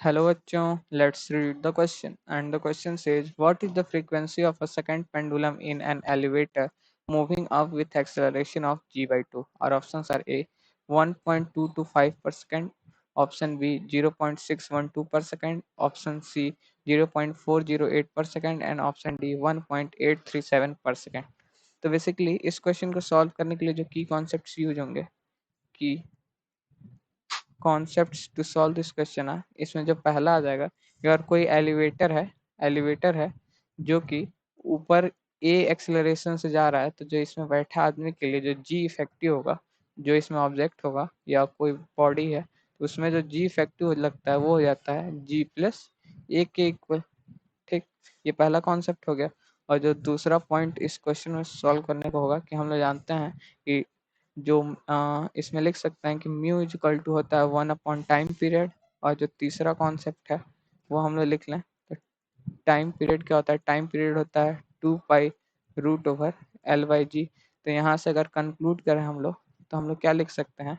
Hello बच्चों, let's read the question. And the question says, what is the frequency of a second pendulum in an elevator moving up with acceleration of g by 2? Our options are A 1.225 per second, option B 0.612 per second, option C 0.408 per second and option D 1.837 per second. तो basically इस question को solve करने के लिए जो की concepts use होंगे की concepts to solve this question है, इसमें जो पहला आ जाएगा, अगर कोई एलिवेटर है जो कि ऊपर ए एक्सेलरेशन से जा रहा है, तो जो इसमें बैठा आदमी के लिए जो जी इफेक्टिव होगा, जो इसमें ऑब्जेक्ट होगा या कोई बॉडी है, तो उसमें जो जी इफेक्टिव लगता है वो हो जाता है जी प्लस ए के इक्वल। ठीक, ये पहला कॉन्सेप्ट हो गया। और जो दूसरा पॉइंट इस क्वेश्चन में सॉल्व करने को होगा कि हम लोग जानते हैं कि जो इसमें लिख सकते हैं कि म्यू इज इक्वल टू होता है 1/टाइम पीरियड। और जो तीसरा कॉन्सेप्ट है वो हम लोग लिख लें, तो टाइम पीरियड क्या होता है, टाइम पीरियड होता है 2 पाई रूट ओवर L/G। तो यहाँ से अगर कंक्लूड करें हम लोग, तो हम लोग क्या लिख सकते हैं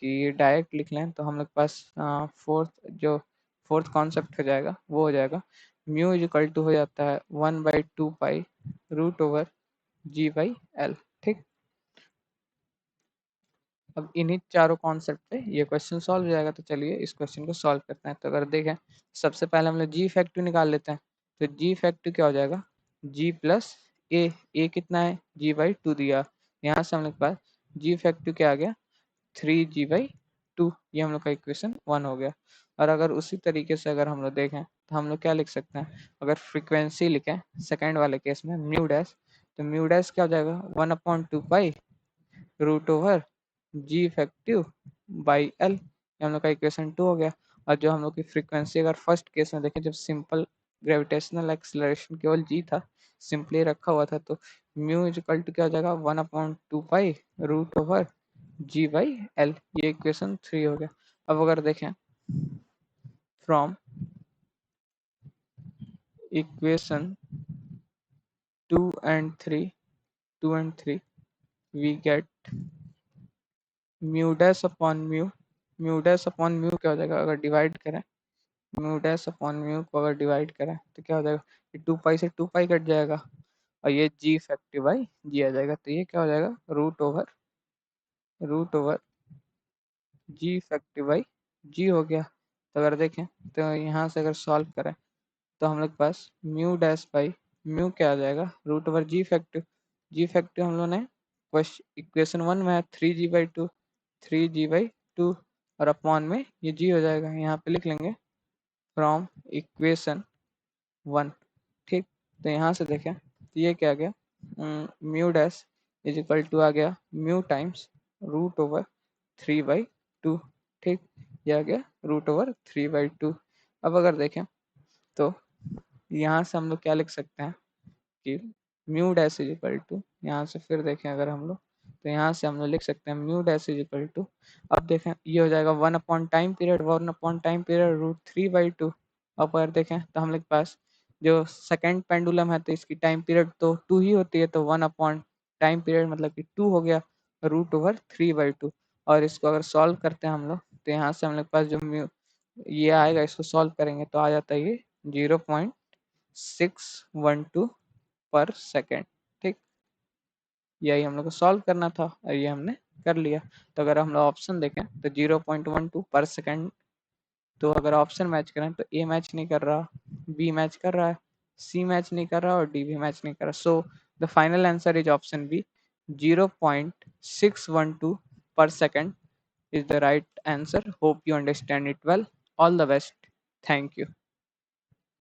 कि डायरेक्ट लिख लें, तो हम लोग पास फोर्थ कॉन्सेप्ट हो जाएगा, वो हो जाएगा म्यू इज इक्वल टू हो जाता है 1/2 पाई रूट ओवर G/L। ठीक, अब इन्हीं चारों कॉन्सेप्ट पे ये क्वेश्चन सॉल्व हो जाएगा। तो चलिए इस क्वेश्चन को सॉल्व करते हैं। तो अगर देखें, सबसे पहले हम लोग जी फैक्टर निकाल लेते हैं। तो जी फैक्टर क्या हो जाएगा, जी प्लस ए कितना है, G/2 दिया। यहाँ से हम लोग के पास जी फैक्टर क्या आ गया, 3G/2। ये हम लोग का इक्वेशन 1 हो गया। और अगर उसी तरीके से अगर हम लोग देखें, तो हम लोग क्या लिख सकते हैं, अगर फ्रीक्वेंसी लिखें सेकेंड वाले केस में म्यू डैश, तो म्यू डैश क्या हो जाएगा 1/2 pi root over g effective by l. हम लोग का इक्वेशन 2 हो गया। और जो हम लोग की फ्रीक्वेंसी अगर फर्स्ट केस में देखें, जब सिंपल ग्रेविटेशनल एक्सलरेशन केवल जी था, सिंपली रखा हुआ था, तो म्यू इज इक्वल टू क्या हो जाएगा 1/2 पाई रूट ओवर G/L। ये इक्वेशन 3 हो गया। अब अगर देखें from equation 2 and 3 we get mu क्या हो जाएगा, अगर डिवाइड करें म्यू को अगर डिवाइड करें तो क्या हो जाएगा, ये 2 पाई से 2 पाई कट जाएगा और ये जी इफेक्टिव बाई जी आ जाएगा। तो ये क्या हो जाएगा root over g effective by g हो गया। तो अगर देखें, तो यहाँ से अगर सॉल्व करें, तो हम लोग के पास म्यू डैश बाई म्यू क्या आ जाएगा रूट ओवर जी इफेक्टिव हम लोग ने इक्वेशन 1 में है 3G/2 और अपॉन में ये जी हो जाएगा, यहाँ पे लिख लेंगे फ्रॉम इक्वेशन 1। ठीक, तो यहाँ से देखें तो ये क्या आ गया, mu dash is equal to आ गया म्यू टाइम्स रूट ओवर 3/2। ठीक, ये आ गया रूट ओवर 3/2। अब अगर देखें, तो यहाँ से हम लोग क्या लिख सकते हैं कि mu dash is equal to, यहाँ से फिर देखें अगर हम लोग, तो यहाँ से हम लोग लिख सकते हैं mu dash is equal to, अब देखें ये हो जाएगा 1/टाइम पीरियड। अब अगर देखें तो हम लोग के पास जो सेकेंड पेंडुलम है, तो इसकी टाइम पीरियड तो 2 ही होती है, तो 1/टाइम पीरियड मतलब कि 2 हो गया रूट ओवर 3/2। और इसको अगर सॉल्व करते हैं हम लोग, तो यहाँ से हम लोग के पास जो म्यू ये आएगा, इसको सॉल्व करेंगे तो आ जाता है ये 0.612 पर सेकेंड। ठीक, यही हम लोग को सॉल्व करना था और ये हमने कर लिया। तो अगर हम लोग ऑप्शन देखें, तो 0.12 पर सेकेंड, तो अगर ऑप्शन मैच करें तो ए मैच नहीं कर रहा, बी मैच कर रहा है, सी मैच नहीं कर रहा और डी भी मैच नहीं कर रहा। So the final answer is option B, 0.612 per second is the right answer. Hope you understand it well. All the best. Thank you.